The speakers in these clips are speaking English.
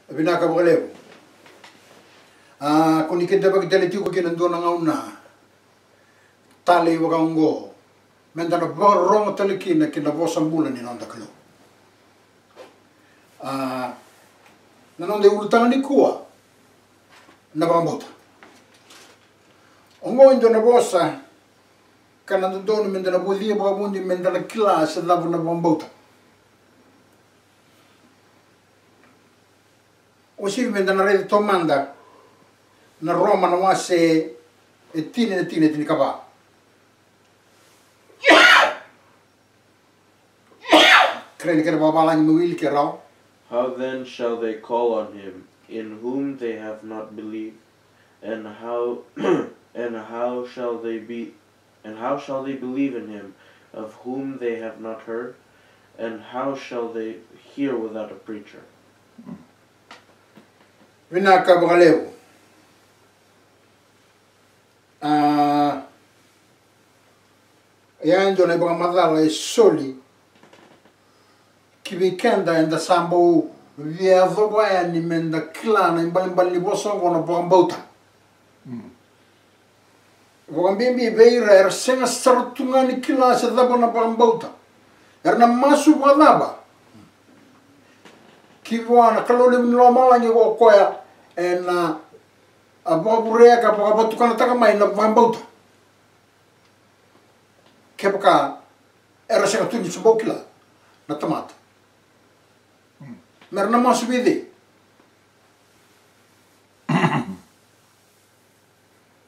Vinaka Brelevo. Kuni kita bagi tele tiku kena dona ngauna. Tali wakango. Mentana borong tele kina bosan bulan ni nonda kelo. Nanonde ulutang ni kuwa. Na bambota. Ongo indo na bosa. Kana dono mentana bolia babundi mentana classe lavo na bambota. O si mentana rede tomanda. Na Roma na wase tine kaba. Kreni kere babalangi mawili ke rao. How then shall they call on him in whom they have not believed? And how shall they believe in him of whom they have not heard? And how shall they hear without a preacher? Vinaka Brelevo. Yando na ibang madala e soli kibikenda enda sambo via voboya ni menda klana imbali bosongo na bambota. Wambimbi veira er senga sartunga ni kila se dabo na bambota. Er na masu wadaba. Kiwana kalole mlomala ngi go koya en aburea ka batukana taka mai na bambota. Kepaka era senga tuni subokila na tomata. Merna masu vide.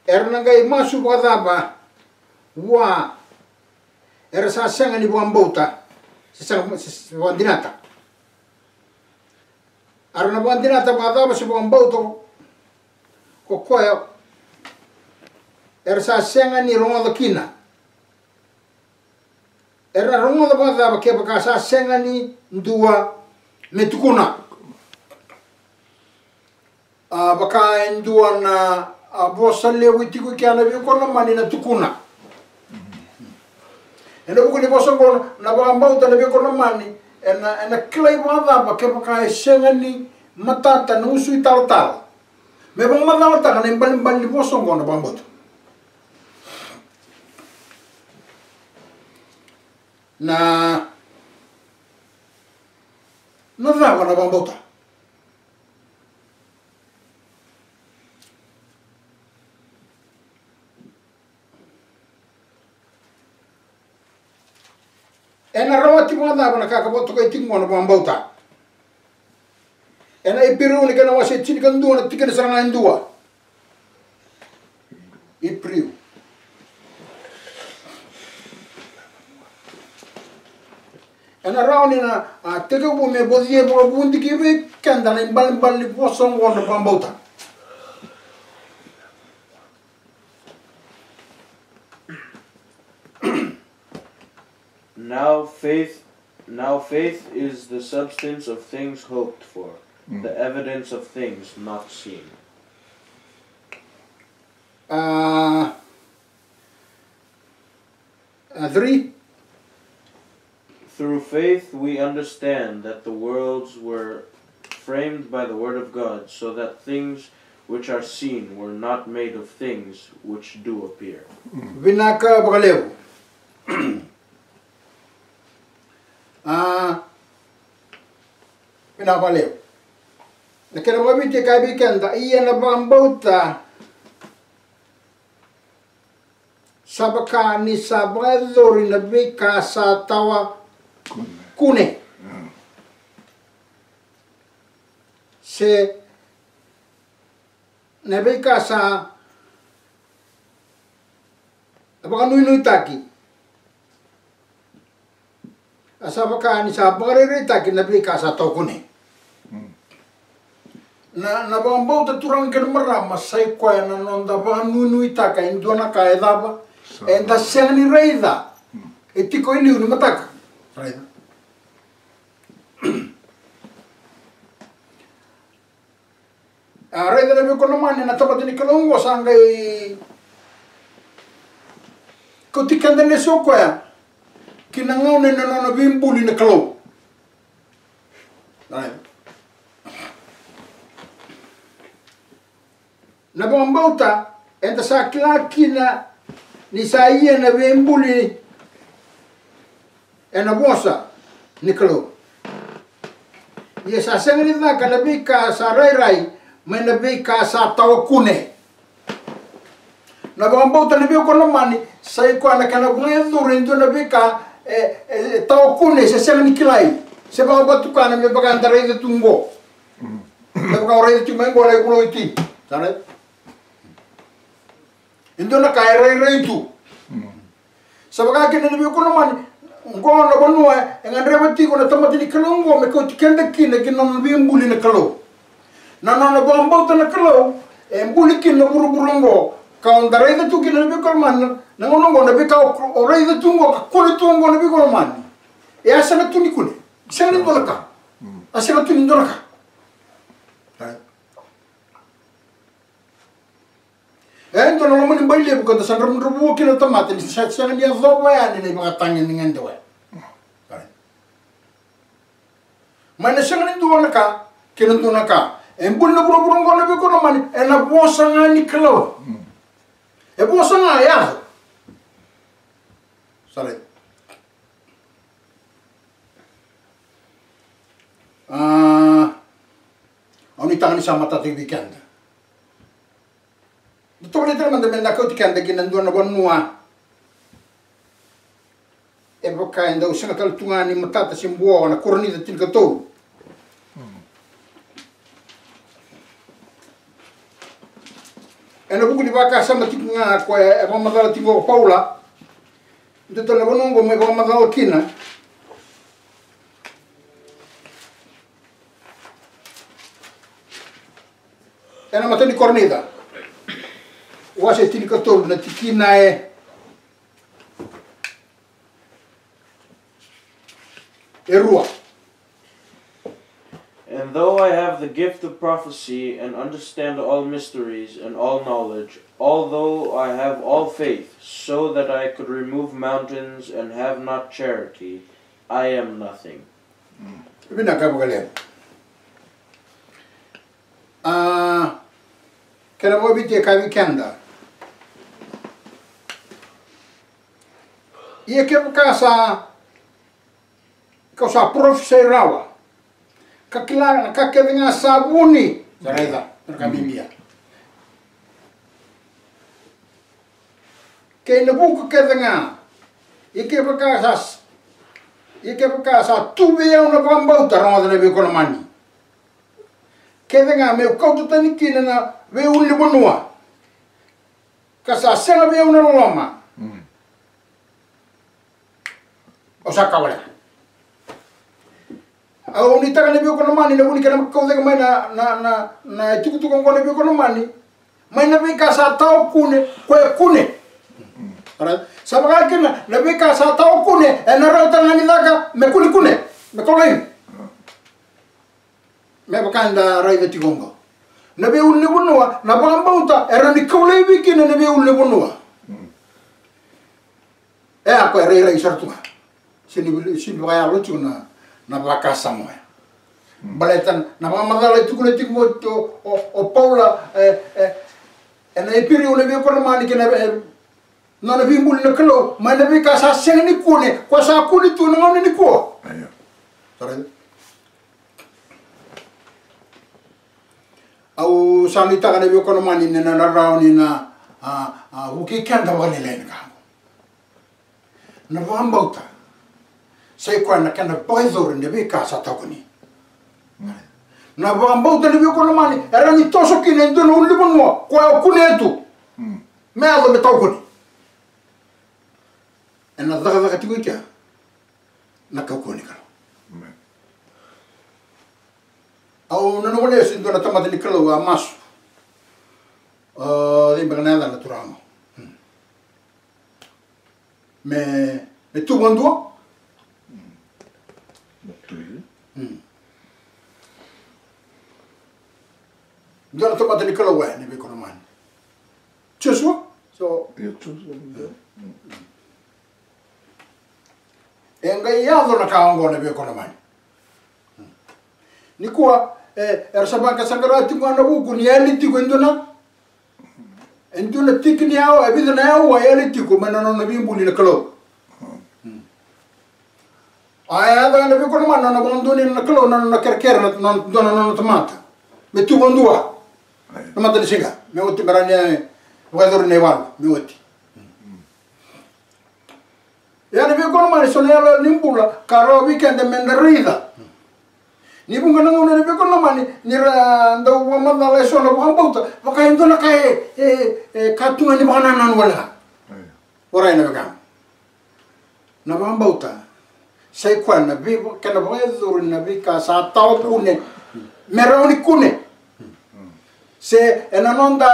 Era ngai masu wadaba wa era sa senga ni bambota. Senga wandinata. Era na wandinata wadaba se bambota ko koya era sa senga ni ronga kina. Era ronga wadaba ke baka sa senga ni ndua metukuna. Baka ndua na bosa lewu tiku kiana bi kono mani na tukuna. Ena buku ni bosa kono na bambauta na bi kono mani ena klei wadaba ke baka senga ni matata na usui tal. Me bang madawata kana imbali ni bosa kono bambauta. Na dawa na bambauta. Ena rawati madawata na kakaboto kay tingmo na bambauta. Ena ipiru ni kana wase chini kanduwa na tikana saranga indua. Ipriu. Ena raw ni na tega bu me bodie bo bundi kibe kanda na imbali bosong wona bambauta. Now faith is the substance of things hoped for, the evidence of things not seen. Through faith we understand that the worlds were framed by the word of God, so that things which are seen were not made of things which do appear. Vinaka Brelevo. Pinapaleo. Nakina mabiti kaibigan iya na bambauta sabaka ni sabadori na bika sa tawa kune. Se na bika sa abaka nui taki. Asabaka ni sabare taki na bika sa tawa kune. Na bambauta turang ken marama sai kwa na nonda ba nui taka indona ka edaba enda sengni reida etiko ili uni mataka reida reida na biko namani na tabatini kalongo sangai kotikanda ne sokoya kinangaune na nona bimbuli na kalo reida na bambauta enta sa kina ni sa ia na bembuli ena bosa nikalo ia sa sengri na kana bika sa rai mai na bika sa tawakune na bambauta na biko no mani sai ko na kana bunga durindo na bika tawakune se sengri kilai se ba batu kana me baga andare de tungo me baga ore de tungo ore kulo iti sare indo na kai rai tu sabaga kene ni ko no mani ngono bonua engandre bati ko na tamati ni kalongo me ko tikende kine kinon bimbuli na kalo na no bombo to na kalo embuli kin no buruburungo ka ondare de tu kine be ko man na ngono ngono be ka ore de tungo ka ko de tungo na be ko man e asa na tu ni kune sene do ka asa na tu ni do ka ento no mani baile bukan tasan rubu kilo tomate ni sa dia zoba ya ni mga tangin dengan dewa mana sangan itu naka kilo tu naka embul na buru ngono be kono mani ena bosa ngani kelo e bosa nga ya sale oni tangan sama tatu weekend. Dito ko nito naman na ko tikanda ginandun na banua. Ebo kain daw sa kaltungan ni matata simbuo na kurni da tilkato. Ena buku di baka sama tikunga ko ebo madala tingo Paula. Dito na banungo may ebo madala kina. Ena matani kornida. Wase tilikator na tikina erua. And though I have the gift of prophecy and understand all mysteries and all knowledge, although I have all faith, so that I could remove mountains and have not charity, I am nothing. Kena mo biti kavi kenda. Ia ke kasa profesor rawa. Kakila kakevinga sabuni. Zaraida, nakamimbia. Ke nabuku kevinga. Ike kasa tubi ya una bambau tarong na be kono mani. Kevinga me kautu tani kina na we uli bonua. Kasa senga be una loma. Osaka wala. Au ni taka nebi kono mani na uni kana ko dega mai na tukutu ko nebi kono mani. Mai na be kasa tau kune kune. Ara sabaga kena nebi kasa tau kune na rauta ngani daga me kune me kolai. Me bakanda raiva tigongo. Nabe uli bonua na bambauta era ni kolai wiki na nabe uli bonua. Ako era isartunga. Sini vaya lucu na baka samua. Baletan na mamadala itu kule tikmo o Paula na ipiri une be kono mani kena na bimbul na kalo mana be kasa seng ni kune kwa sa kuni tu na ngone ni ko. Ayo. Tara. Au samita kana be kono mani na rauni na uki kanda wale len ka. Na vambauta. Sai kwa na kana poizor ne be kasa takuni. Na vambauta ne be kono mani era ni toso kine ndo no libonmo kwa kunetu. Me alo me takuni. Ena daga tikuika. Na kakuni kalo. Au na no wale sindo na tamata ni kalo wa masu. Di bagana na turamo. Me tu bandua? Dona tomate ni kala wa ni be kono man. Cheswa? So enga ia dona kaongo ni be kono man. Ni kwa era sabanka sangara ti ngwana buku ni ali ti kwendona. entu na tikini au e vida na au ai ale tiku mana no na bimbuli na kalo ai ada na biko na mana na bonduni na kalo na kerker na na tomata me tu bondua na mata singa me oti baranya wador ne wal me oti ya na biko na mana sonela nimbula karo weekend men rida ni bunga na ngona biko na mani ni ra ndo wa manda la so na bukan bauta maka ndo na kai katunga ni bana nan wala ora ina baka na bukan bauta sai kwana bi kana ba zuru na bi ka sa tau kune meroni kune se ena nonda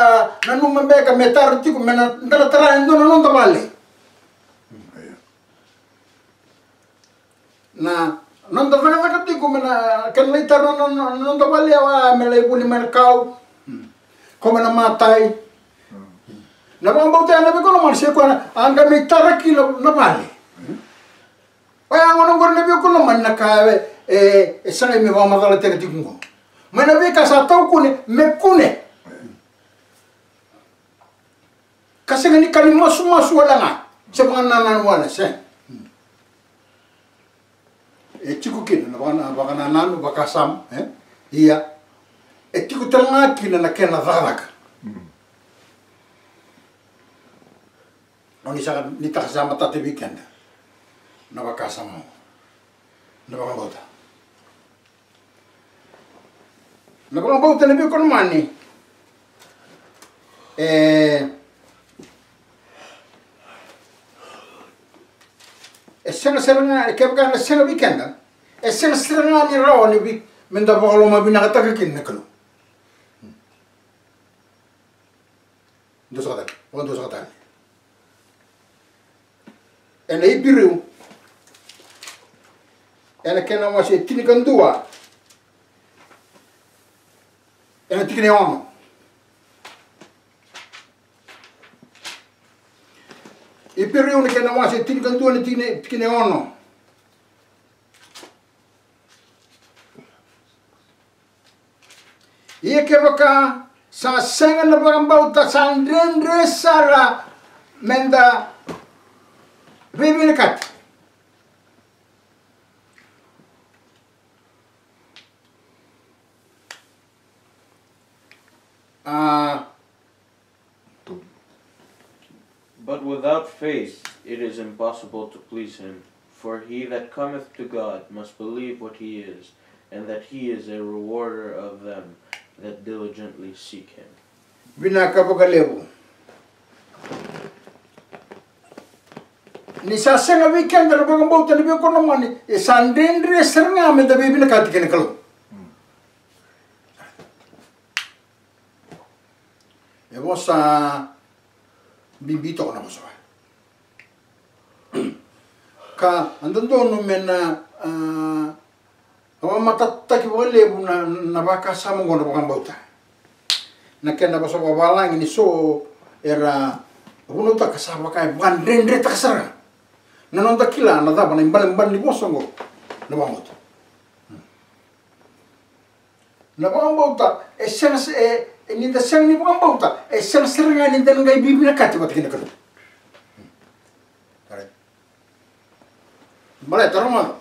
na numa beka metar tiku mena ndara tara ndo na nonda vale na nonda vaka tiku mena kan leitar nonda vale wa mele buli merkau como na matai na bamba uta na beko no marse ko anga metar kilo na vale wa ngono ngor na beko no man na ka sai me va madala te tiku mana beka sa tau kune me kune kasih ni kali masuk wala nga sebang nanan wala se chiku kin na baka nanan baka sam iya chiku tanga kin na kena dalaka oni sa ni ta sama ta weekend na baka sam na baka bota na baka bota na bi kon mani Esena ke bukan esena weekend esena ni raw ni bi menda bolo ma bina kata kin nakalo dos kata ena ibiru ena kena masih tini kan dua ena tikine ono Ipiru ni kena wasi tini kan tua ni tine ono. Ia ke baka sa senga na bagambau ta sandrendre sara menda bibi ni kat. But without faith it is impossible to please him. For he that cometh to God must believe what he is, and that he is a rewarder of them that diligently seek him. Binaka pagalebu. Ni sa senga weekend na bagambau ta ni ko naman ni sandendre serna me da bibi na kat ken kalo. Sa bibito na masawa. Ka andando no mena awa matata ki wale na baka sama ngono bakang bauta. Na kena baso balang ini so era uno ta kasaba kai ban rendre ta kasara. Nanon ta kila na da ban ban ni bosongo na bamot. Na bauta essence ni da sang ni bauta essence nga ni da ngai bibi na kati bat kina kalo. Kare. Mala taroma.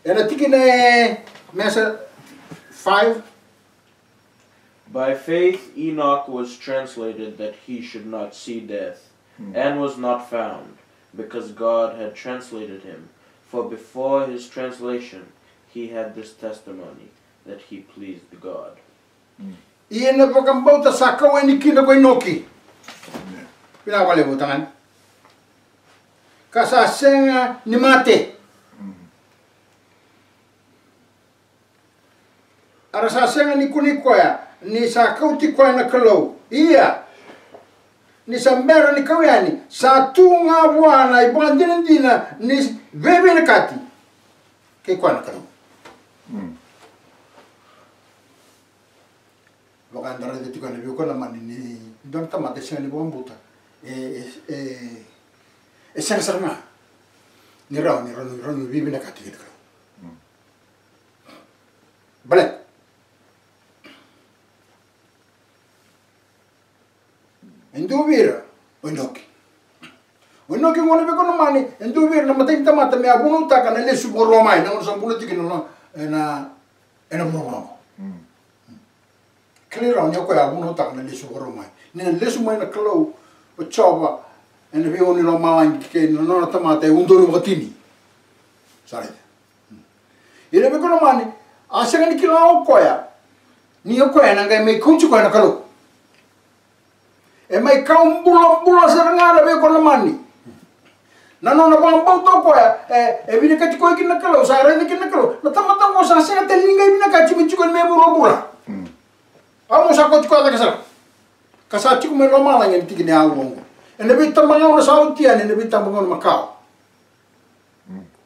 Ena tikine mesa 5. By faith Enoch was translated that he should not see death, and was not found, because God had translated him. For before his translation he had this testimony, that he pleased God. Iyan na pagkambauta sa kawai ni kina ko inoki. Pinawali mo tangan. Kasasenga ni mate. Arasasenga ni kunikoya. Ni sa kauti koya na kalaw. Iya. Ni sa mera ni kawyani. Sa tunga buwana ibang dinandina ni bebe na kati. Kay koya na kalaw. Baka andara dito ka na biyo ko naman ni doon tamate siya ni buwang buta. Siyang sarang nga. Ni raw bibi na kati kita. Balik. Hindi Induvira, oinoki. Oinoki ngone be kono mani, induvira na mating tamata me abunu taka na lesu boromai na ngone sambulu tiki na boromai. Clear on yoko abunu taka na lesu boromai. Ni lesu mai na kalo o chova en we oni lo malang ke no tamata e undoro ngotini. Sare. Ire be kono mani, asanga ni kilo koya. Ni koya na ngai me kunchu koya na kalo. E mai kau bula serangana be kono mani. Nano na bambau to koya e vine kati koy kina kalo sa rene kina kalo. Na tamata mo sa se telinga vine kati mi chukon me bula. Amo sa ko chukon ta kasa chiku me lo malang en tikine along. En be tamanga na sautia en be tamanga na makao.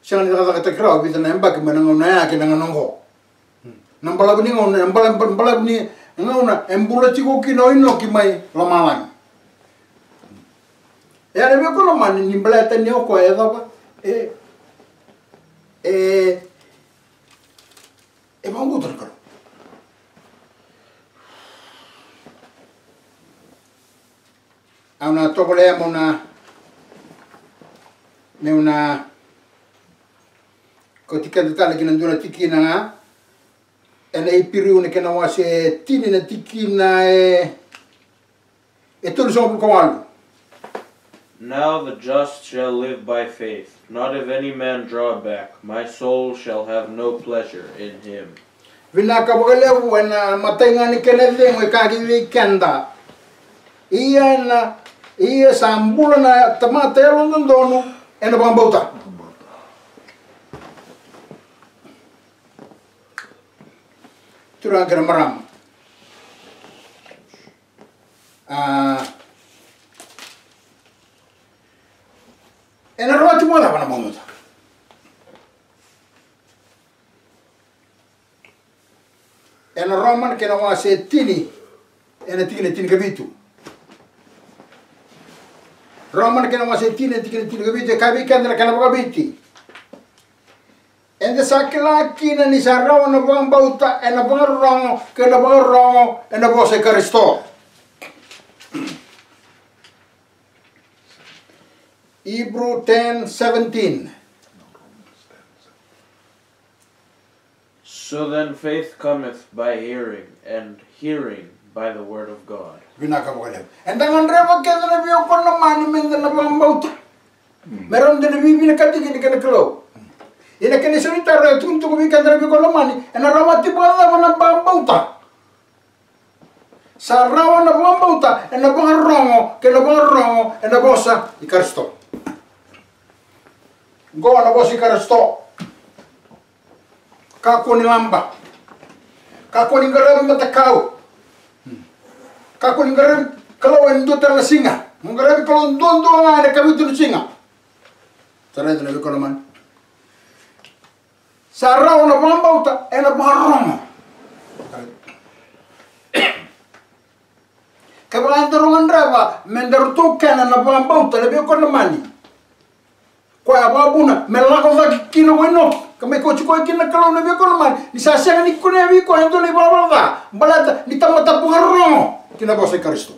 Siang ni kata krau bi tana embak me na ya ke ngongo. Nambala bini ngon nambala bini ngona embula chiku kino ino ki mai lo malang. E ale me kono mani ni mbleta ni oko e daba mangu terkalo. Ana tokole mona neuna kotika detale kina ndura tikina nga ena ipiru ne kena wase tini na tikina tolu so ko walu. Now the just shall live by faith. Not if any man draw back. My soul shall have no pleasure in him. Vinaka bogalewu na matenga ni kenele mo kagi weekenda. Iya sambula na tamata yalon dono ena bambauta. Turang kena maram. Ena rawati mo na bana mamuta. Ena roman kena wase tini ena tini kabitu. Roman kena wase tini kabitu kabi kandra kena kabiti. Enda sakila kina ni sarau na bambauta ena bangarongo kena bangarongo ena bose Kristo. Hebrew 10:17. So then faith cometh by hearing, and hearing by the word of God. Vinaka bokalem. Endangan reva kena na biyo kono mani menga na bambauta. Meron din bibi na kati kini kena kelo. Ina kena salita ra tuntu ko bi kandra bi kono mani ena ramati bala na bambauta. Sa rawa na bambauta ena bangarongo ena bosa i Kristo. Go na bosi Kristo. Kako ni lamba. Kako ni ngarabi matakau. Kako ni ngarabi kalau endo terla singa. Ngarabi kalau dondo nga na kabitu ni singa. Tara ito na biko naman. Sa raw na bambauta ena barong. Kabalan dorongan raba mendarutukan na bambauta na biko naman. Kwa ababuna melako za kino weno kame ko chiko kina kalo na biko naman ni sasya ni kuna biko endo ni balada ni tamata puharro kina bosa Kristo.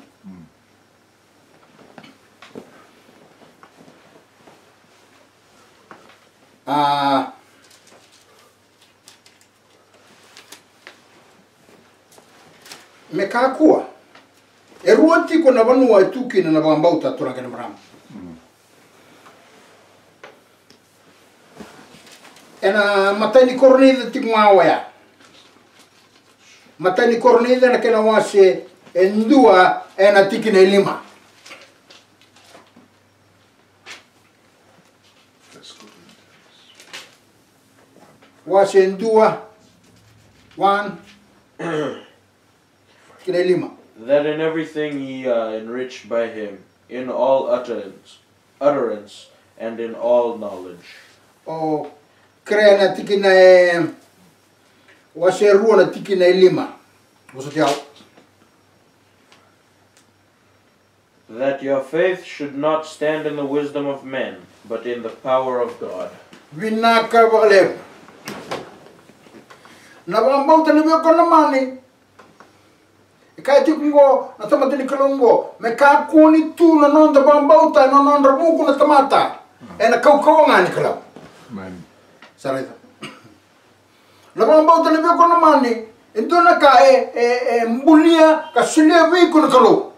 Mekakua eruati ko na banua tuki na bambauta turanga na mram. Ena matani kornida tingwawaya. Matani kornida na kena wase endua ena tikine lima. Wase endua 1 kine lima. That in everything ye are enriched by him, in all utterance, and in all knowledge. O krea na tikina wase rua na tikina lima. Wasotiao. That your faith should not stand in the wisdom of men, but in the power of God. Vinaka bakalem. Nabambauta na biyo ko namani. kai tikungo na tamata ni kalongo me ka kuni tu na non da bambauta na non rabuku na tamata ena kau ngani kalau Man. sarita na bambauta na beko na mani ento na ka mbulia ka sulia viku na kalau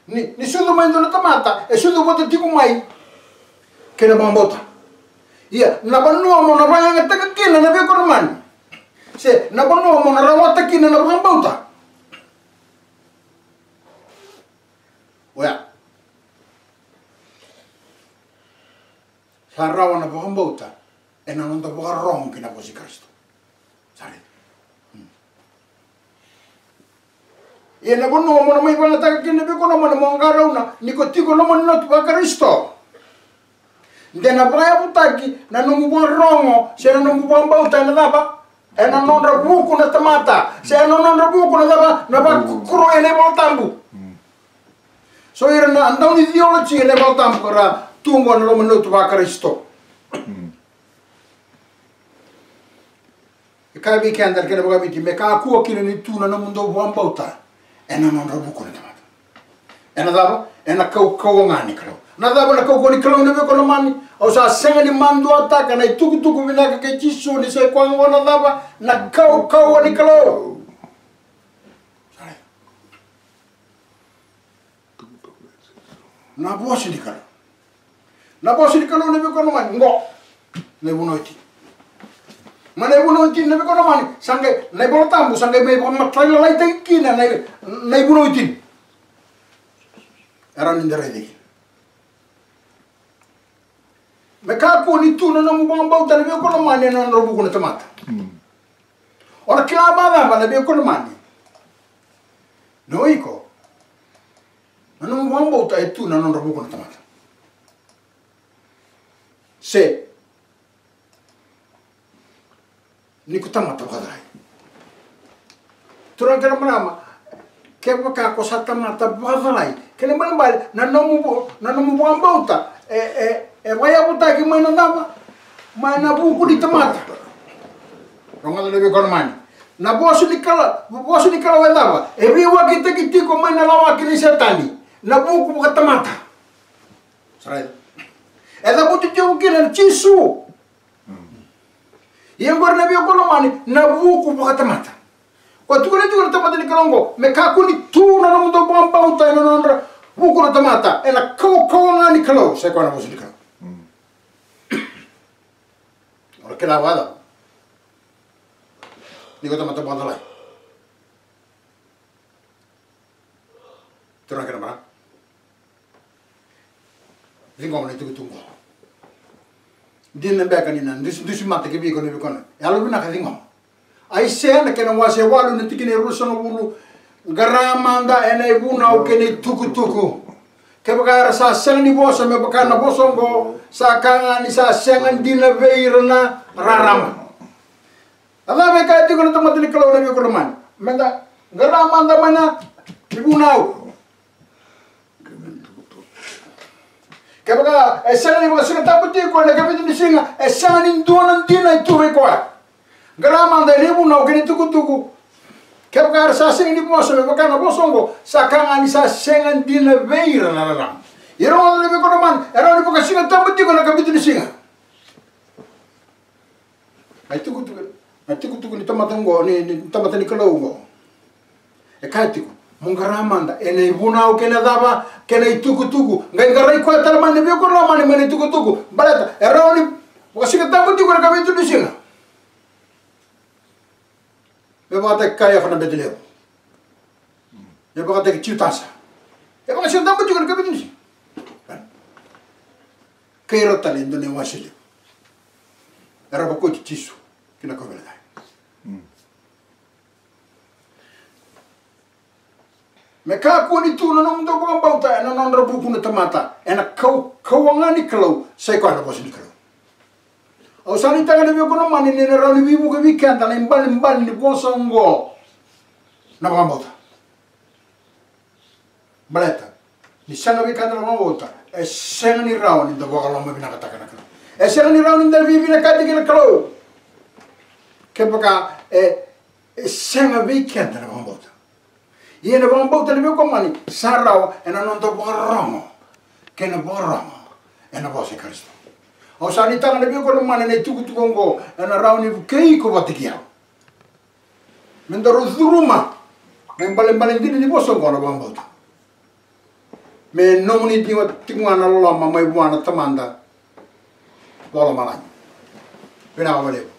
ni sudu mai na tamata sudu bota tiku mai kena bambauta iya na banua mo na bayang taka kina na beko na mani se na banua mo na rawata kina na bambauta Oya. Sarrawa na bambauta e na non da barong kina posi Cristo. Sare. E na bono mo na mai bana ta kina be kono mo na mongara una nikotiko no mo na tu Cristo. De na baya butaki na no mo rongo se na no mo bambauta na daba e na non rabuku na tamata se na non rabuku na daba na ba kuro ene voltambu. So ira na andau ni theology ele voltam kora tungo na lo minuto ba Cristo. E kai bi kandar kena baga biti me ka ku kina ni tuna na mundo bambauta. Ena non rabuku na tamata. Ena daba ena kau ngani kalo. Na daba na kau ni kalo ne be kono mani. O sa senga ni mando ataka na tuku vinaka ke chisu ni se kwango na daba na kau ni kalo. Na bosi di kalo. Na bosi di kalo ne be kono mani ngo. Ne bunoiti. Ma ne bunoiti ne be kono mani sange ne boltambu sange me bo matlala lai te kina ne bunoiti. Era nindere di. Me ka ko ni tu no mo bambauta ne be kono mani na robu kono tamata. Ora kila baba ne be kono mani. Noiko. Ma non bambauta e tu non robu kono tamata. Se ni ku tamata badai. Turang kena mana ke baka ko sa tamata badai. Kele mbal na no mo bambauta vaya buta ki mana dama mana buku di tamata. Ronga lebe kono mani. Na bosu di kala wedava. E riwa kita kitiko mana lawa kini setani. Na buku buka tamata. Sarai. Eda butu jogo kina chisu. Yang gor nabi kono mani na buku buka tamata. Ko tukule tamata ni kalongo me kakuni tu na no ndo bambauta na no buku na tamata. Ela kau ngani kalo se kono bosu di kala. Ora que lavada. Digo tamata bandalai. Turang kena mana? Ringo mana itu tunggu. Dia nembak ni nan, dus mata ke bi kono bi kono. Ya lo bina ka ringo. Ai se na kena wase walu ni tikine rusono bulu. Garamanda ene buna o kene tuku. Ke bagara sa seng ni boso me bakana bosongo sa kanga ni sa sengan dina veirna rarama. Ala me ka tikono tamata ni kalo na bi kono man. Menda garamanda mana ibunau. Kabaga esanga ni bosinga taputi ko na kabitu ni singa esanga ni duanan dina itu ko. Garamanda ni buna o kene tuku. Kabaga sa singa ni boso me bakana bosongo sa kanga ni sa sengan dina veira na ram. Iro na be ko man, ero ni boka singa taputi ko na kabitu ni singa. Ai tuku ni tamatango ni tamatani kalongo. E kaitiko Mungaramanda ene buna o kene daba kene tuku ngai ngarai ko talmane be ko ramane mane tuku balata eroni wasiga tabuti ko ka bitu disinga be bata kaya fana betleo be bata ke chutasa e ba sinda tabuti ko ka bitu disinga kairo talendo ne wasile era ba ko tisu kina ko bela me ka ko ni tu no ndo ko bauta na non rabuku na tamata ena kau ngani kalau sai ko na bosi ni kalau o sani tanga ni ko no mani ni ra ni bibu ke weekend na mbal ni bosongo na bauta baleta ni sana weekend na bauta e sen ni ra ni do ko lo me bina kata kana e sen ni ra ni ndar bibi na kati ke kalau ke baka e sen weekend na bauta Ia na bang bau tali ko mani sarau ena nonto borong. Kena borong ena bose Kristo. Au sani tanga na ko mani na tuku tukongo ena rauni kei ko batikia. Mendaro zuruma. Men balen dini ni boso ko na bang bau. Me nomuni tingwana lola mamai buana tamanda. Bola malai. Pena wale.